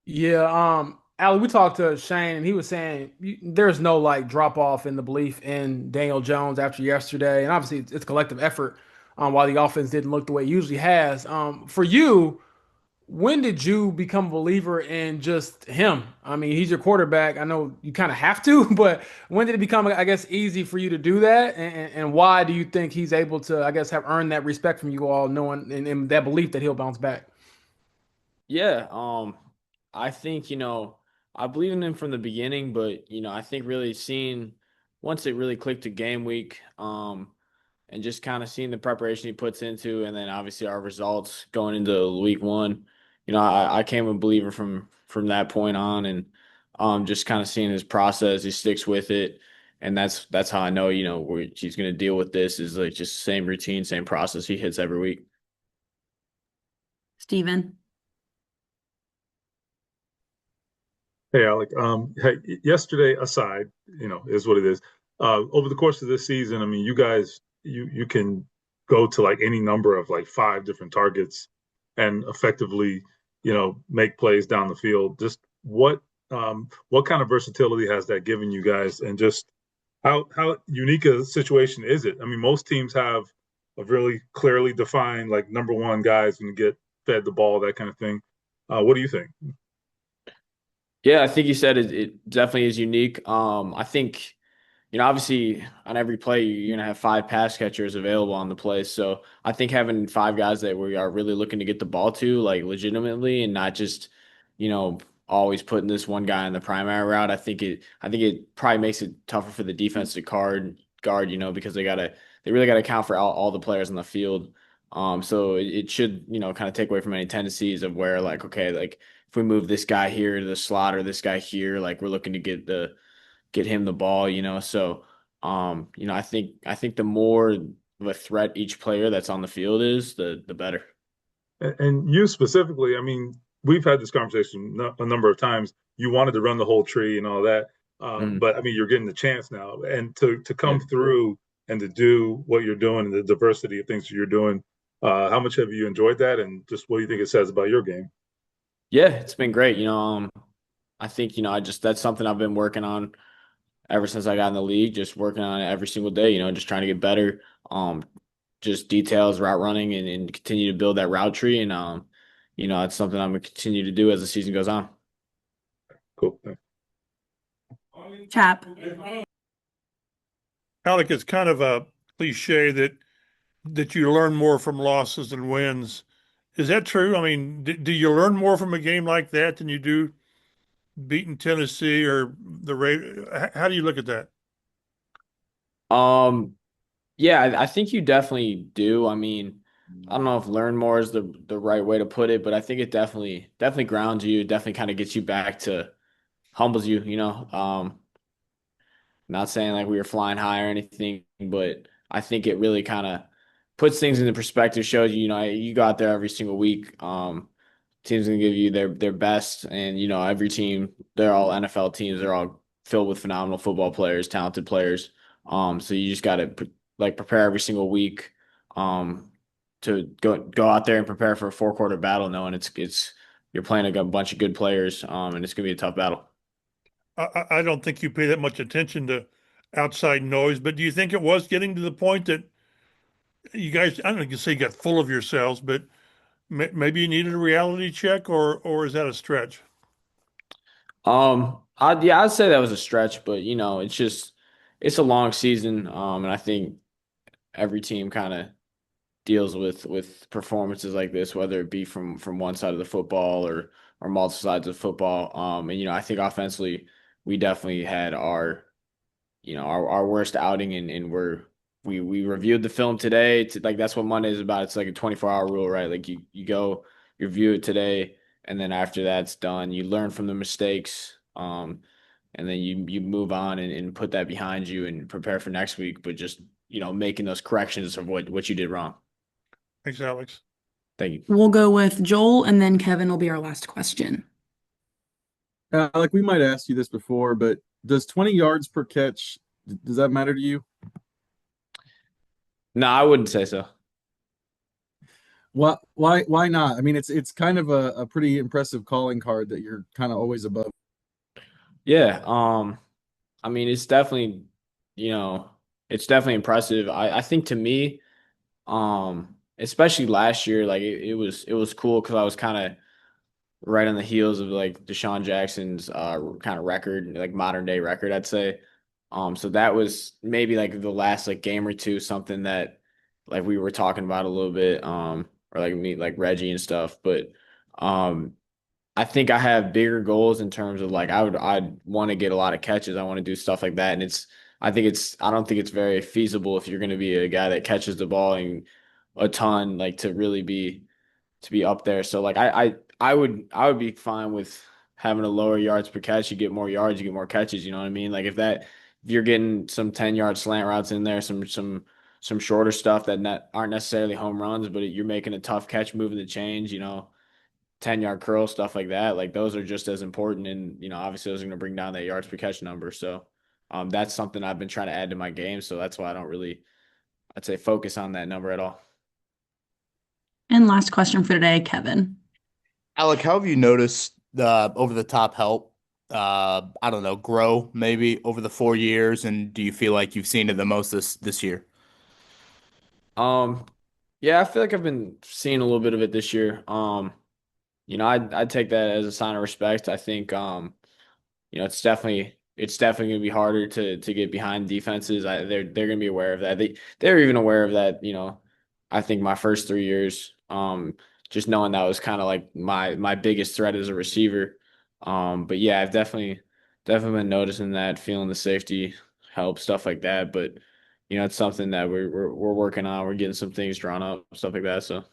Yeah, Alec, we talked to Shane, and he was saying there's no like drop off in the belief in Daniel Jones after yesterday, and obviously it's collective effort. While the offense didn't look the way it usually has. For you, when did you become a believer in just him? I mean, he's your quarterback. I know you kind of have to, but when did it become, I guess, easy for you to do that? And why do you think he's able to, I guess, have earned that respect from you all, knowing and that belief that he'll bounce back? Yeah, I think, I believe in him from the beginning, but I think really seeing once it really clicked to game week, and just kind of seeing the preparation he puts into, and then obviously our results going into week one, I came a believer from that point on, and just kind of seeing his process, he sticks with it, and that's how I know, he's going to deal with this is like just same routine, same process he hits every week. Steven. Hey, Alec. Hey, yesterday aside, is what it is. Over the course of this season, I mean, you guys, you can go to like any number of like five different targets and effectively, make plays down the field. Just what kind of versatility has that given you guys, and just how unique a situation is it? I mean, most teams have a really clearly defined like number one guys going to get fed the ball, that kind of thing. What do you think? Yeah, I think you said it definitely is unique. I think, obviously on every play you're gonna have five pass catchers available on the play. So I think having five guys that we are really looking to get the ball to, like legitimately, and not just, you know, always putting this one guy in the primary route. I think it probably makes it tougher for the defense to guard, because they really gotta account for all the players on the field. So it should, kind of take away from any tendencies of where like, okay, like if we move this guy here to the slot or this guy here, like we're looking to get him the ball, So, I think the more of a threat each player that's on the field is, the better. And you specifically, I mean, we've had this conversation a number of times. You wanted to run the whole tree and all that, Mhm. but I mean, you're getting the chance now, and to Yeah. come through and to do what you're doing and the diversity of things that you're doing. How much have you enjoyed that, and just what do you think it says about your game? Yeah, it's been great. I think, that's something I've been working on ever since I got in the league, just working on it every single day, just trying to get better. Um, just details, route running, and continue to build that route tree. And, it's something I'm gonna continue to do as the season goes on. Cool. Thanks. Chap. Alec, it's kind of a cliche that you learn more from losses than wins. Is that true? I mean, do you learn more from a game like that than you do beating Tennessee or the Raiders? How do you look at that? Um, Yeah, I think you definitely do. I mean, I don't know if learn more is the right way to put it, but I think it definitely grounds you. It definitely kind of gets you back to humbles you. Not saying like we were flying high or anything, but I think it really kind of puts things into perspective, shows you, you go out there every single week. Teams gonna give you their best, and every team, they're all NFL teams, they're all filled with phenomenal football players, talented players. So you just gotta like prepare every single week, um, to go out there and prepare for a four-quarter battle, knowing it's you're playing a bunch of good players, and it's gonna be a tough battle. I don't think you pay that much attention to outside noise, but do you think it was getting to the point that you guys, I don't know, you can say you got full of yourselves, but maybe you needed a reality check, or is that a stretch? I'd say that was a stretch, but it's a long season, and I think every team kind of deals with performances like this, whether it be from one side of the football or multiple sides of football. And I think offensively, we definitely had our worst outing, and we reviewed the film today. Like that's what Monday is about. It's like a 24-hour rule, right? Like you go, you review it today, and then after that's done, you learn from the mistakes. And then you move on and put that behind you and prepare for next week, but just making those corrections of what you did wrong. Thanks, Alex. Thank you. We'll go with Joel, and then Kevin will be our last question. Like we might ask you this before, but does 20 yards per catch, does that matter to you? No, I wouldn't say so. Why not? I mean, it's kind of a pretty impressive calling card that you're kind of always above. Yeah, I mean, it's definitely, you know, it's definitely impressive. I think to me, especially last year, like it was cool because I was kind of right on the heels of like Deshaun Jackson's kind of record, like modern day record, I'd say. So that was maybe like the last like game or two, something that like we were talking about a little bit, or like me, like Reggie and stuff. But um, I think I have bigger goals in terms of like I'd want to get a lot of catches. I want to do stuff like that, and I don't think it's very feasible if you're going to be a guy that catches the ball and a ton, like to be up there. So like I would be fine with having a lower yards per catch. You get more yards, you get more catches. You know what I mean? Like if you're getting some 10-yard slant routes in there, some shorter stuff that aren't necessarily home runs, but you're making a tough catch, moving the chains. 10-yard curl, stuff like that. Like those are just as important, and obviously those are going to bring down that yards per catch number. So that's something I've been trying to add to my game. So that's why I don't really, I'd say, focus on that number at all. And last question for today, Kevin. Alec, how have you noticed the over the top help? I don't know, grow maybe over the 4 years, and do you feel like you've seen it the most this year? Um, yeah, I feel like I've been seeing a little bit of it this year. I'd take that as a sign of respect. I think it's definitely gonna be harder to get behind defenses. They're gonna be aware of that. They're even aware of that. I think my first 3 years, just knowing that was kind of like my biggest threat as a receiver. But yeah, I've definitely been noticing that, feeling the safety help, stuff like that. But it's something that we're working on. We're getting some things drawn up, stuff like that. So.